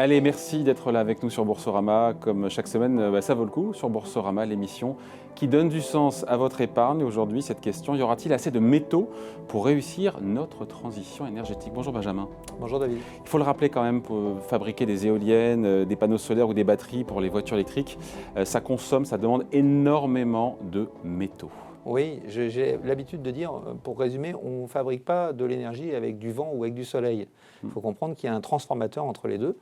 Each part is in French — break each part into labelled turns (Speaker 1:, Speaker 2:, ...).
Speaker 1: Allez, merci d'être là avec nous sur Boursorama. Comme chaque semaine, ça vaut le coup sur Boursorama, l'émission qui donne du sens à votre épargne. Aujourd'hui, cette question, y aura-t-il assez de métaux pour réussir notre transition énergétique? Bonjour Benjamin.
Speaker 2: Bonjour David.
Speaker 1: Il faut le rappeler quand même, pour fabriquer des éoliennes, des panneaux solaires ou des batteries pour les voitures électriques, ça consomme, ça demande énormément de métaux.
Speaker 2: Oui, j'ai l'habitude de dire, pour résumer, on ne fabrique pas de l'énergie avec du vent ou avec du soleil. Il faut comprendre qu'il y a un transformateur entre les deux.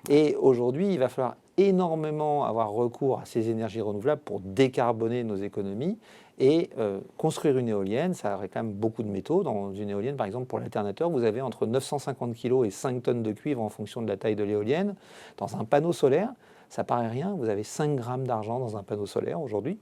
Speaker 2: Et aujourd'hui, il va falloir énormément avoir recours à ces énergies renouvelables pour décarboner nos économies. Et construire une éolienne, ça réclame beaucoup de métaux. Dans une éolienne, par exemple, pour l'alternateur, vous avez entre 950 kg et 5 tonnes de cuivre en fonction de la taille de l'éolienne. Dans un panneau solaire, ça paraît rien, vous avez 5 grammes d'argent dans un panneau solaire aujourd'hui.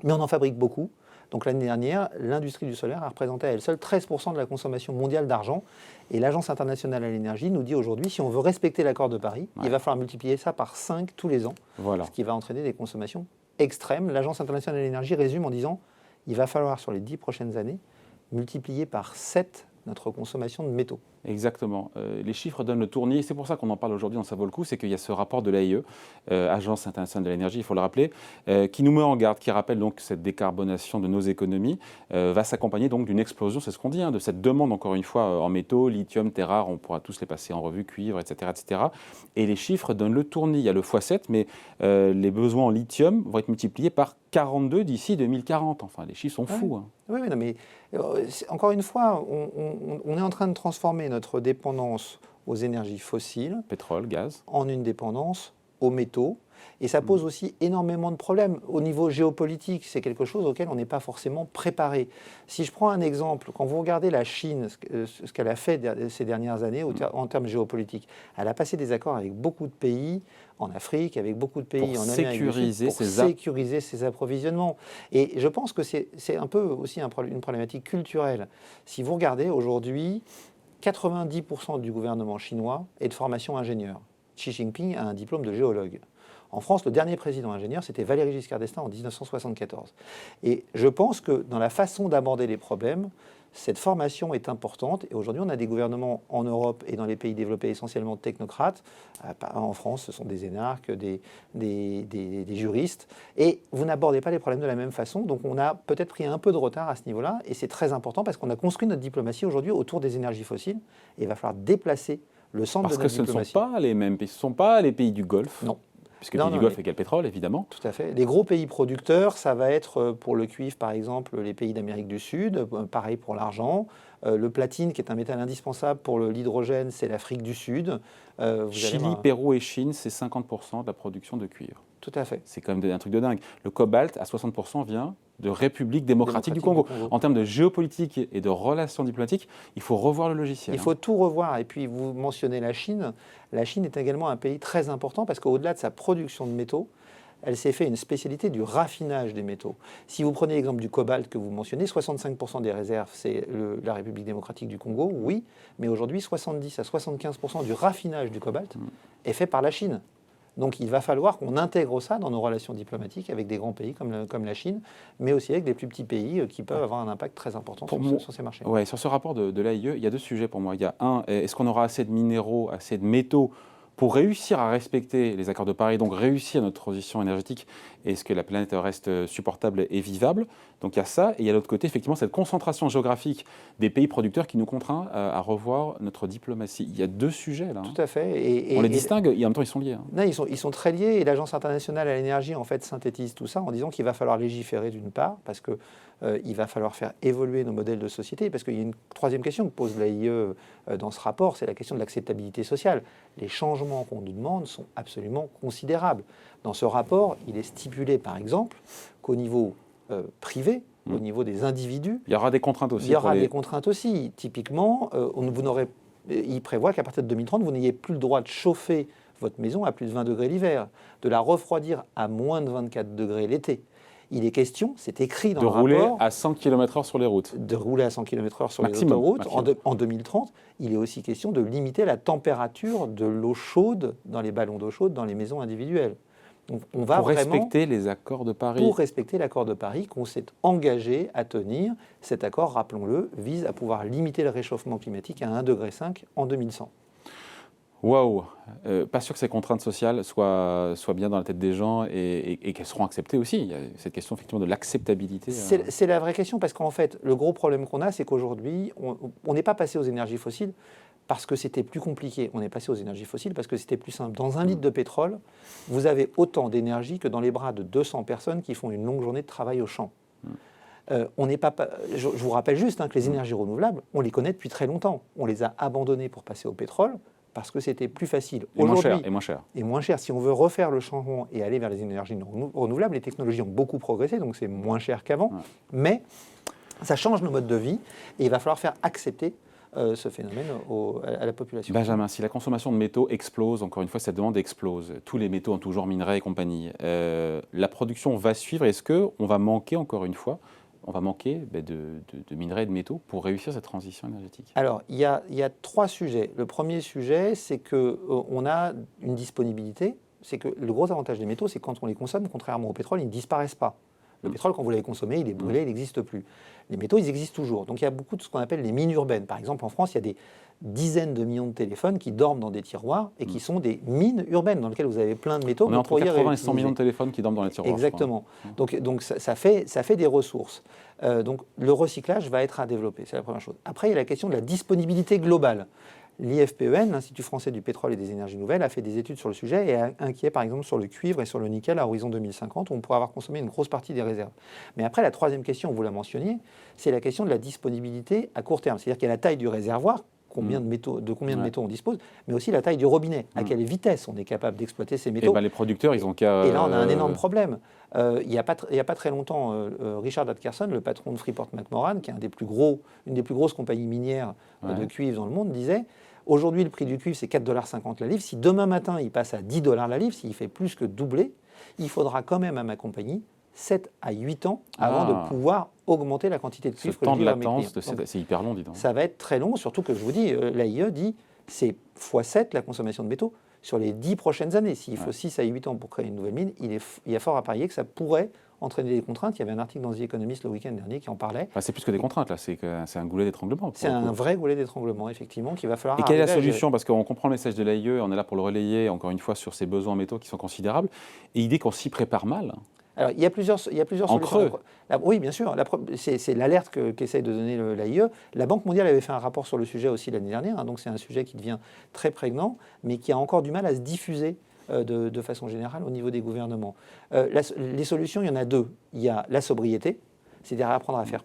Speaker 2: Mais on en fabrique beaucoup. Donc l'année dernière, l'industrie du solaire a représenté à elle seule 13% de la consommation mondiale d'argent. Et l'Agence internationale à l'énergie nous dit aujourd'hui, si on veut respecter l'accord de Paris, il va falloir multiplier ça par 5 tous les ans, ce qui va entraîner des consommations extrêmes. L'Agence internationale à l'énergie résume en disant, il va falloir sur les 10 prochaines années multiplier par 7 notre consommation de métaux.
Speaker 1: Exactement. Les chiffres donnent le tournis. C'est pour ça qu'on en parle aujourd'hui dans Ça vaut le coup. C'est qu'il y a ce rapport de l'AIE, Agence internationale de l'énergie, il faut le rappeler, qui nous met en garde, qui rappelle donc que cette décarbonation de nos économies va s'accompagner donc d'une explosion, c'est ce qu'on dit, de cette demande encore une fois en métaux, lithium, terres rares, on pourra tous les passer en revue, cuivre, etc., etc. Et les chiffres donnent le tournis. Il y a le x7, mais les besoins en lithium vont être multipliés par 42 d'ici 2040. Enfin, les chiffres sont fous.
Speaker 2: Oui, oui, non, mais encore une fois, on est en train de transformer notre dépendance aux énergies fossiles,
Speaker 1: pétrole, gaz,
Speaker 2: en une dépendance aux métaux. Et ça pose aussi énormément de problèmes. Au niveau géopolitique, c'est quelque chose auquel on n'est pas forcément préparé. Si je prends un exemple, quand vous regardez la Chine, ce qu'elle a fait ces dernières années en termes géopolitiques, elle a passé des accords avec beaucoup de pays en Afrique, avec beaucoup de pays en Amérique du Sud, pour sécuriser ses approvisionnements. Et je pense que c'est un peu aussi une problématique culturelle. Si vous regardez aujourd'hui, 90% du gouvernement chinois est de formation ingénieur. Xi Jinping a un diplôme de géologue. En France, le dernier président ingénieur, c'était Valéry Giscard d'Estaing en 1974. Et je pense que dans la façon d'aborder les problèmes, cette formation est importante. Et aujourd'hui, on a des gouvernements en Europe et dans les pays développés essentiellement technocrates. En France, ce sont des énarques, des juristes. Et vous n'abordez pas les problèmes de la même façon. Donc on a peut-être pris un peu de retard à ce niveau-là. Et c'est très important parce qu'on a construit notre diplomatie aujourd'hui autour des énergies fossiles. Et il va falloir déplacer le centre de notre diplomatie.
Speaker 1: Parce que ce ne sont pas les mêmes pays. Ce ne sont pas les pays du Golfe.
Speaker 2: Non.
Speaker 1: Puisque le pays du Golfe égale pétrole, évidemment.
Speaker 2: Tout à fait. Les gros pays producteurs, ça va être pour le cuivre, par exemple, les pays d'Amérique du Sud. Pareil pour l'argent. Le platine, qui est un métal indispensable pour l'hydrogène, c'est l'Afrique du Sud.
Speaker 1: Chili, Pérou et Chine, c'est 50% de la production de cuivre.
Speaker 2: Tout à fait.
Speaker 1: C'est quand même un truc de dingue. Le cobalt, à 60%, vient de République démocratique du Congo. En termes de géopolitique et de relations diplomatiques, il faut revoir le logiciel.
Speaker 2: Il faut tout revoir. Et puis, vous mentionnez la Chine. La Chine est également un pays très important parce qu'au-delà de sa production de métaux, elle s'est fait une spécialité du raffinage des métaux. Si vous prenez l'exemple du cobalt que vous mentionnez, 65% des réserves, c'est la République démocratique du Congo, oui, mais aujourd'hui, 70 à 75% du raffinage du cobalt est fait par la Chine. Donc il va falloir qu'on intègre ça dans nos relations diplomatiques avec des grands pays comme la Chine, mais aussi avec des plus petits pays qui peuvent avoir un impact très important sur ces marchés.
Speaker 1: Ouais, sur ce rapport de l'AIE, il y a deux sujets pour moi. Il y a un, est-ce qu'on aura assez de minéraux, assez de métaux pour réussir à respecter les accords de Paris, donc réussir notre transition énergétique, est-ce que la planète reste supportable et vivable? Donc il y a ça, et il y a l'autre côté, effectivement, cette concentration géographique des pays producteurs qui nous contraint à revoir notre diplomatie. Il y a deux sujets là.
Speaker 2: Tout à fait.
Speaker 1: On les distingue, et en même temps ils sont liés.
Speaker 2: Non, ils sont très liés, et l'Agence internationale à l'énergie en fait synthétise tout ça en disant qu'il va falloir légiférer d'une part, parce que il va falloir faire évoluer nos modèles de société, parce qu'il y a une troisième question que pose l'AIE dans ce rapport, c'est la question de l'acceptabilité sociale. Les changements qu'on nous demande sont absolument considérables. Dans ce rapport, il est stipulé par exemple qu'au niveau privé, au niveau des individus,
Speaker 1: il y aura des contraintes aussi.
Speaker 2: Il y aura des contraintes aussi. Typiquement, il prévoit qu'à partir de 2030, vous n'ayez plus le droit de chauffer votre maison à plus de 20 degrés l'hiver, de la refroidir à moins de 24 degrés l'été. Il est question, c'est écrit dans le rapport...
Speaker 1: De rouler à 100 km/h sur les routes.
Speaker 2: De rouler à 100 km/h sur les autoroutes. En 2030, il est aussi question de limiter la température de l'eau chaude dans les ballons d'eau chaude dans les maisons individuelles. Donc on va
Speaker 1: pour respecter les accords de Paris.
Speaker 2: Pour respecter l'accord de Paris qu'on s'est engagé à tenir. Cet accord, rappelons-le, vise à pouvoir limiter le réchauffement climatique à 1,5 degré en 2100.
Speaker 1: Waouh, pas sûr que ces contraintes sociales soient bien dans la tête des gens et qu'elles seront acceptées aussi. Il y a cette question effectivement de l'acceptabilité.
Speaker 2: C'est la vraie question parce qu'en fait, le gros problème qu'on a, c'est qu'aujourd'hui, on n'est pas passé aux énergies fossiles parce que c'était plus compliqué. On est passé aux énergies fossiles parce que c'était plus simple. Dans un litre de pétrole, vous avez autant d'énergie que dans les bras de 200 personnes qui font une longue journée de travail au champ. On n'est pas, je vous rappelle juste que les énergies renouvelables, on les connaît depuis très longtemps. On les a abandonnées pour passer au pétrole parce que c'était plus facile.
Speaker 1: Et moins cher. Et moins cher.
Speaker 2: Et moins cher. Si on veut refaire le changement et aller vers les énergies renouvelables, les technologies ont beaucoup progressé, donc c'est moins cher qu'avant. Ouais. Mais ça change nos modes de vie et il va falloir faire accepter ce phénomène à la population.
Speaker 1: Benjamin, si la consommation de métaux explose, encore une fois, cette demande explose, tous les métaux en tout genre, minerais et compagnie, la production va suivre. Est-ce qu'on va manquer, encore une fois, de minerais et de métaux pour réussir cette transition énergétique?
Speaker 2: Alors, il y a 3 sujets. Le premier sujet, c'est qu'on a une disponibilité. C'est que le gros avantage des métaux, c'est que quand on les consomme, contrairement au pétrole, ils ne disparaissent pas. Le pétrole, quand vous l'avez consommé, il est brûlé, il n'existe plus. Les métaux, ils existent toujours. Donc il y a beaucoup de ce qu'on appelle les mines urbaines. Par exemple, en France, il y a des dizaines de millions de téléphones qui dorment dans des tiroirs et qui sont des mines urbaines dans lesquelles vous avez plein de métaux.
Speaker 1: On est entre 80 et 100 millions de téléphones qui dorment dans les tiroirs.
Speaker 2: Exactement. Donc ça fait des ressources. Donc le recyclage va être à développer, c'est la première chose. Après, il y a la question de la disponibilité globale. L'IFPEN, l'Institut français du pétrole et des énergies nouvelles, a fait des études sur le sujet et est inquiet par exemple sur le cuivre et sur le nickel à horizon 2050 où on pourrait avoir consommé une grosse partie des réserves. Mais après, la troisième question, vous la mentionniez, c'est la question de la disponibilité à court terme. C'est-à-dire qu'il y a la taille du réservoir, combien de métaux on dispose, mais aussi la taille du robinet, à quelle vitesse on est capable d'exploiter ces métaux.
Speaker 1: Et les producteurs, ils ont qu'à...
Speaker 2: Et là, on a un énorme problème. Il n'y a pas très longtemps, Richard Adkerson, le patron de Freeport-McMoRan, qui est une des plus grosses compagnies minières de cuivre dans le monde, disait: aujourd'hui, le prix du cuivre, c'est 4,50 $ la livre. Si demain matin, il passe à 10 $ la livre, s'il fait plus que doubler, il faudra quand même à ma compagnie 7 à 8 ans avant de pouvoir augmenter la quantité de cuivre que je livre à mes clients.
Speaker 1: Ce temps de latence, c'est hyper long, dis donc.
Speaker 2: Ça va être très long, surtout que je vous dis, l'AIE dit c'est x7 la consommation de métaux sur les 10 prochaines années. S'il faut 6 à 8 ans pour créer une nouvelle mine, il y a fort à parier que ça pourrait entraîner des contraintes. Il y avait un article dans The Economist le week-end dernier qui en parlait.
Speaker 1: C'est plus que des contraintes, là, c'est un goulet d'étranglement.
Speaker 2: C'est un vrai goulet d'étranglement, effectivement, qu'il va falloir...
Speaker 1: Et quelle est la solution? Parce qu'on comprend le message de l'AIE, on est là pour le relayer, encore une fois, sur ces besoins en métaux qui sont considérables. Et il dit qu'on s'y prépare mal.
Speaker 2: Alors, il y a plusieurs solutions.
Speaker 1: Creux.
Speaker 2: Oui, bien sûr. C'est l'alerte qu'essaye de donner l'AIE. La Banque mondiale avait fait un rapport sur le sujet aussi l'année dernière. Donc, c'est un sujet qui devient très prégnant, mais qui a encore du mal à se diffuser de façon générale au niveau des gouvernements. Les solutions, il y en a 2. Il y a la sobriété, c'est-à-dire apprendre à faire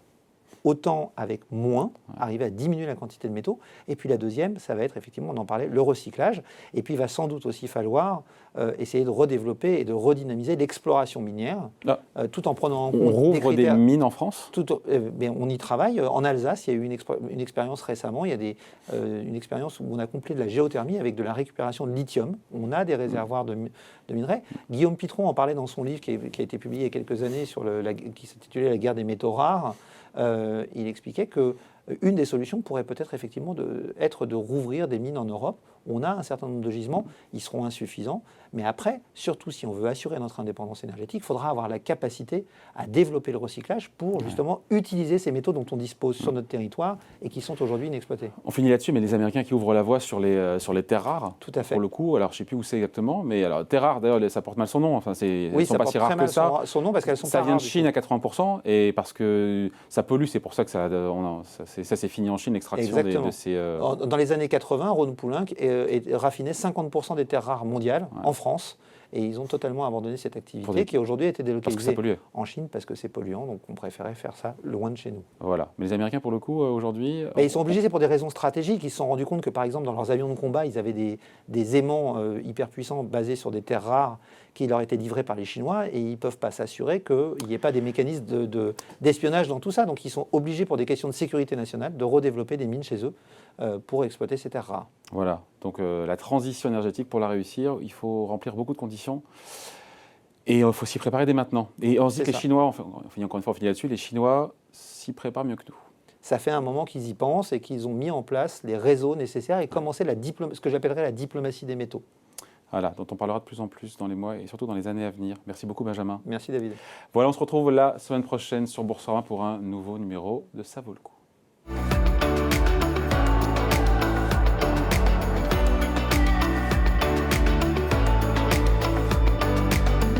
Speaker 2: autant avec moins, arriver à diminuer la quantité de métaux. Et puis la deuxième, ça va être effectivement, on en parlait, le recyclage. Et puis il va sans doute aussi falloir essayer de redévelopper et de redynamiser l'exploration minière, tout en prenant en compte...
Speaker 1: On rouvre des mines en France?
Speaker 2: On y travaille. En Alsace, il y a eu une expérience récemment. Il y a une expérience où on a complété de la géothermie avec de la récupération de lithium. On a des réservoirs de minerais. Guillaume Pitron en parlait dans son livre qui a été publié il y a quelques années, qui s'intitulait « La guerre des métaux rares ». Il expliquait qu'une des solutions pourrait peut-être effectivement être de rouvrir des mines en Europe. On a un certain nombre de gisements, ils seront insuffisants, mais après, surtout si on veut assurer notre indépendance énergétique, il faudra avoir la capacité à développer le recyclage pour justement utiliser ces métaux dont on dispose sur notre territoire et qui sont aujourd'hui inexploités.
Speaker 1: On finit là-dessus, mais les Américains qui ouvrent la voie sur les terres rares,
Speaker 2: tout à fait.
Speaker 1: Pour le coup, alors je ne sais plus où c'est exactement, mais alors terres rares, d'ailleurs, ça porte mal son nom, enfin, elles ne sont pas si rares que ça.
Speaker 2: Son nom parce qu'elles sont
Speaker 1: ça
Speaker 2: pas
Speaker 1: vient
Speaker 2: rares,
Speaker 1: de Chine à 80%, et parce que ça pollue, c'est pour ça que ça s'est fini en Chine, l'extraction de ces...
Speaker 2: Dans les années 80, Renaud Poulenc raffinait 50% des terres rares mondiales en France. Et ils ont totalement abandonné cette activité qui aujourd'hui a été délocalisée en Chine parce que c'est polluant, donc on préférait faire ça loin de chez nous.
Speaker 1: Voilà. Mais les Américains, pour le coup, aujourd'hui...
Speaker 2: Ils sont obligés, c'est pour des raisons stratégiques. Ils se sont rendus compte que, par exemple, dans leurs avions de combat, ils avaient des aimants hyper puissants basés sur des terres rares qui leur étaient livrés par les Chinois et ils ne peuvent pas s'assurer qu'il n'y ait pas des mécanismes d'espionnage dans tout ça. Donc ils sont obligés, pour des questions de sécurité nationale, de redévelopper des mines chez eux pour exploiter ces terres rares.
Speaker 1: Voilà. Donc la transition énergétique, pour la réussir, il faut remplir beaucoup de conditions. Et il faut s'y préparer dès maintenant. Et on se dit que les Chinois, on finit là-dessus, les Chinois s'y préparent mieux que nous.
Speaker 2: Ça fait un moment qu'ils y pensent et qu'ils ont mis en place les réseaux nécessaires et commencé ce que j'appellerais la diplomatie des métaux.
Speaker 1: Voilà, dont on parlera de plus en plus dans les mois et surtout dans les années à venir. Merci beaucoup, Benjamin.
Speaker 2: Merci, David.
Speaker 1: Voilà, on se retrouve la semaine prochaine sur Boursorama pour un nouveau numéro de Ça vaut le coup.